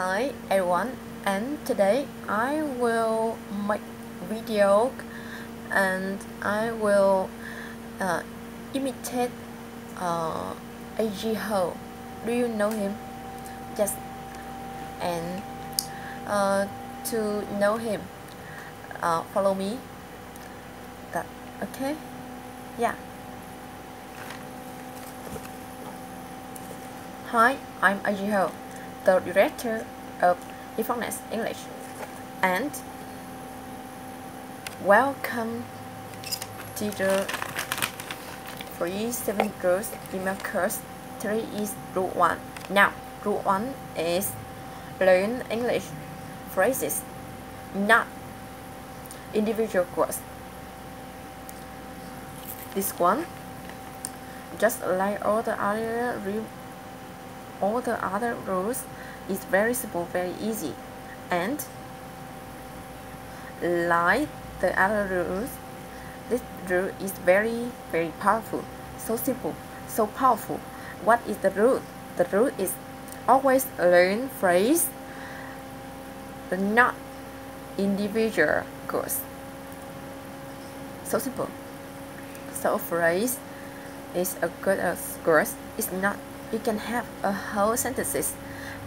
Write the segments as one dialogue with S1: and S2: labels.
S1: Hi everyone, and today I will make video and I will imitate A J Hoge. Do you know him? Yes. And to know him, follow me. That okay? Yeah. Hi, I'm A J Hoge, the director of Effectiveness English, and welcome to the free 7 rules email course. 3 is rule 1. Now, rule 1 is learn English phrases, not individual words. This one, just like all the other rules, is very simple, very easy, and like the other rules, this rule is very powerful. So simple, so powerful. What is the rule? The rule is always learn phrase, not individual words. So simple. So phrase is a good as words. It's not. You can have a whole sentences,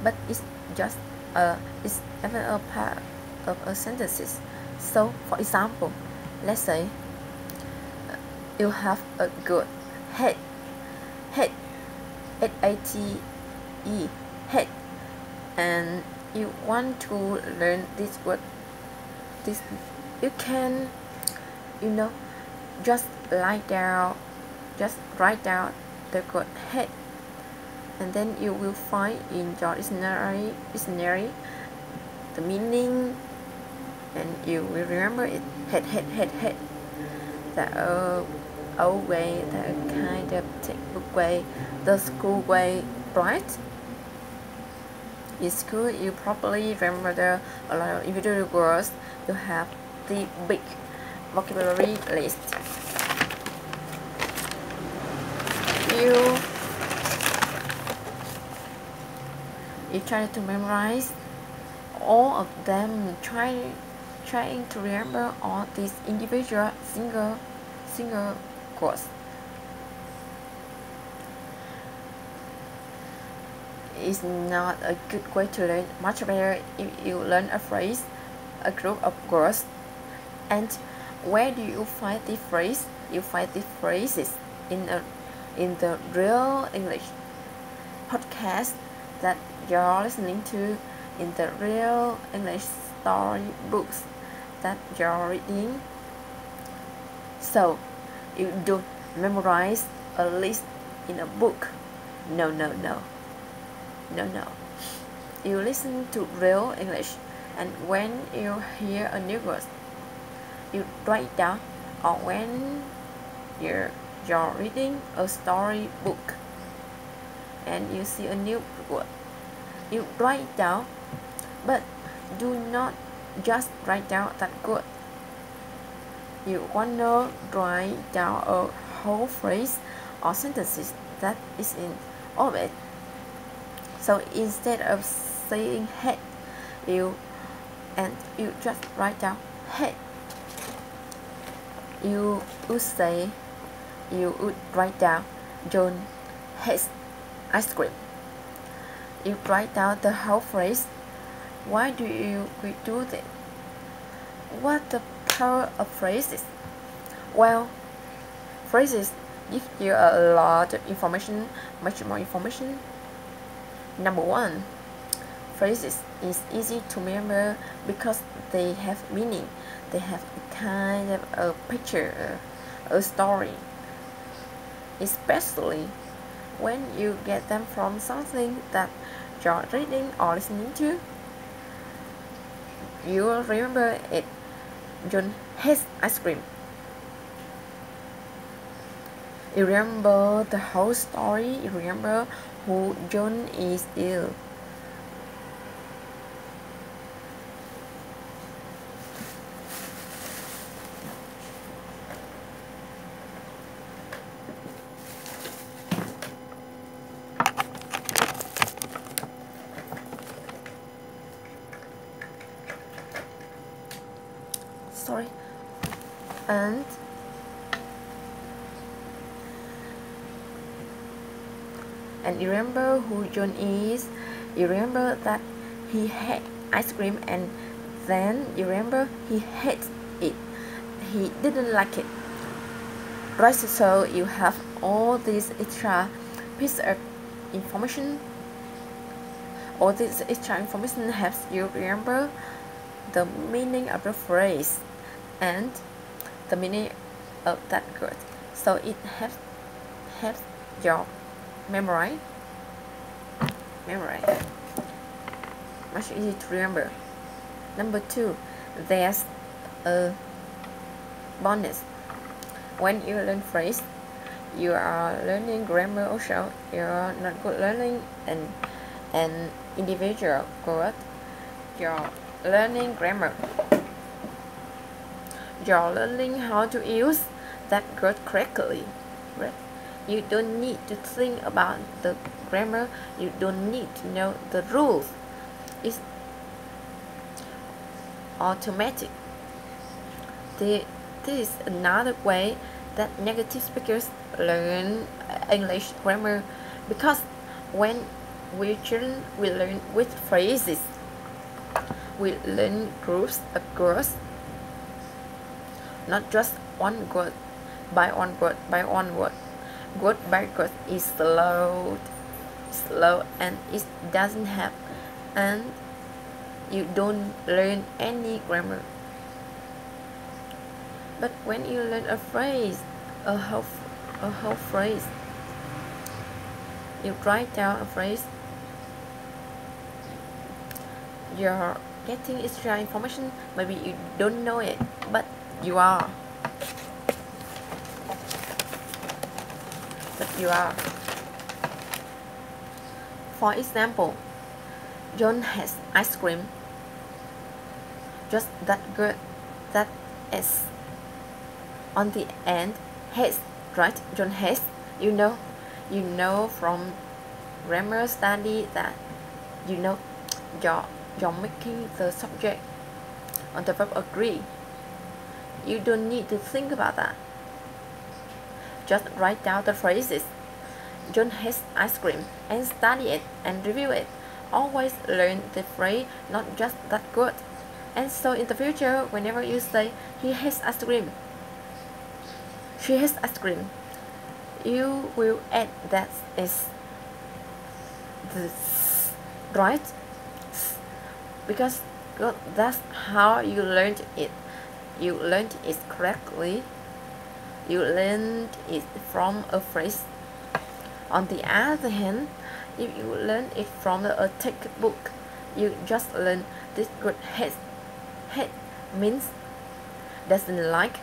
S1: but it's just it's even a part of a sentences. So, for example, let's say you have a good head, H-A-T-E, head, and you want to learn this word. This you can, just write down the word head, and then you will find in your dictionary the meaning, and you will remember it. Head. The old way, the kind of textbook way, the school way, right? In school, you probably remember a lot of individual words. You have the big vocabulary list. You try to memorize all of them, trying to remember all these individual single words. It's not a good way to learn. Much better if you learn a phrase, a group of words. And where do you find the phrase? You find the phrases in the real English podcast that you're listening to, in the real English story books that you're reading. So you don't memorize a list in a book. No. You listen to real English, and when you hear a new word, you write down, or when you're reading a story book and you see a new word, you write down, but do not just write down that word. You want to write down a whole phrase or sentences that is in all of it. So instead of saying head, you just write down head. You would write down John hates ice cream. You write down the whole phrase. Why do you do that? What the power of phrases? Well, phrases give you a lot of information, much more information. Number 1, phrases is easy to remember because they have meaning. They have a kind of a picture, a story. Especially when you get them from something that you're reading or listening to. You will remember it. John hates ice cream. You remember the whole story. You remember who John is ill. sorry. And you remember who John is. You remember that he had ice cream, and then you remember he hates it. He didn't like it. Right, so you have all these extra piece of information. All this extra information helps you remember the meaning of the phrase and the meaning of that word. So it helps your memory much easier to remember. Number 2, there's a bonus. When you learn phrase, you are learning grammar also. You are not good learning an individual word. You're learning grammar. You're learning how to use that word correctly. Right? You don't need to think about the grammar. You don't need to know the rules. It's automatic. This is another way that native speakers learn English grammar, because when we learn with phrases, we learn groups of words, not just one word by one word by one word. Word by word is slow, and it doesn't have, and you don't learn any grammar. But when you learn a phrase, a whole phrase, you write down a phrase, you're getting extra information. Maybe you don't know it, but you are. For example, John has ice cream. Just that word, that S on the end, has, right? John has. You know from grammar study that you're making the subject on the verb agree. You don't need to think about that. Just write down the phrases. John has ice cream, and study it and review it. Always learn the phrase, not just that word. And so in the future, whenever you say he has ice cream, she has ice cream, you will add that is this, right? Because that's how you learned it. You learned it correctly. You learned it from a phrase. On the other hand, if you learn it from a textbook, you just learn this word hate. Hate means doesn't like,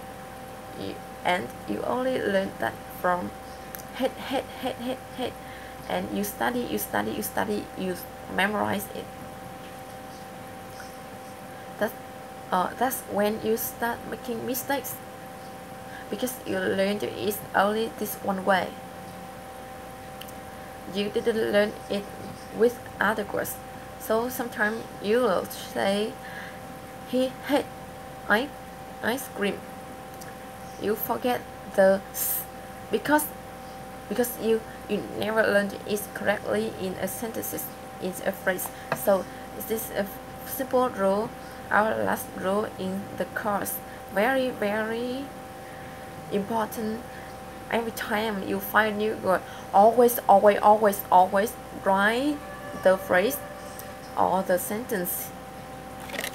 S1: and you only learn that from hate, and you study, you memorize it. That's when you start making mistakes, because you learned it only this one way. You didn't learn it with other words. So sometimes you will say he had ice cream. You forget the s, because you never learned it correctly in a sentence, in a phrase. So this is a simple rule, our last rule in the course. Very, very important. Every time you find a new word, always write the phrase or the sentence.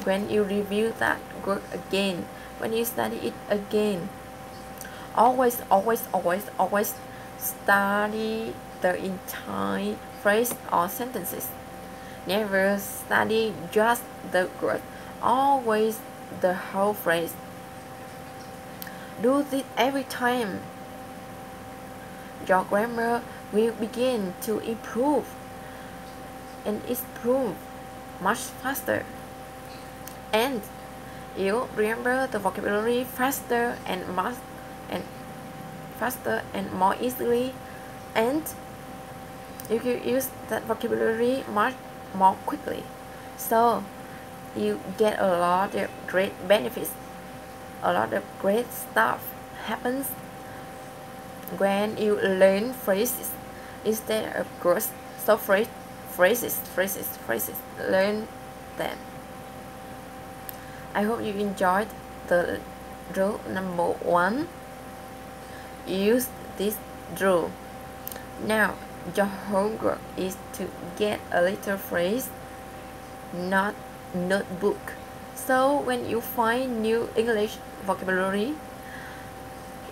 S1: When you review that word again, when you study it again, always study the entire phrase or sentences. Never study just the word, always the whole phrase. Do this every time. Your grammar will begin to improve, and improve much faster, and you remember the vocabulary faster and more easily, and you can use that vocabulary much more quickly. So you get a lot of great benefits. a lot of great stuff happens when you learn phrases instead of words. So phrases, learn them. I hope you enjoyed the rule number 1. Use this rule. Now your homework is to get a little phrase, not notebook. So when you find new English vocabulary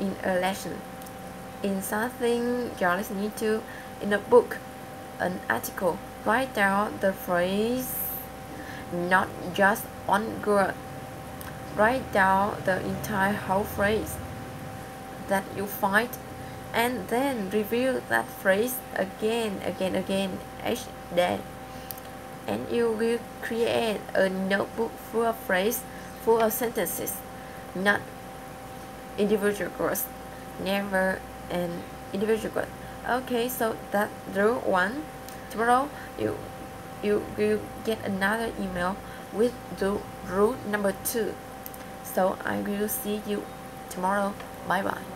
S1: in a lesson, in something you're listening to, in a book, an article, write down the phrase, not just one word. Write down the entire whole phrase that you find, and then review that phrase again each day, and you will create a notebook full of phrases, full of sentences, not individual words, never an individual word. Okay, so that rule 1. Tomorrow you will get another email with the rule number 2. So I will see you tomorrow. Bye bye.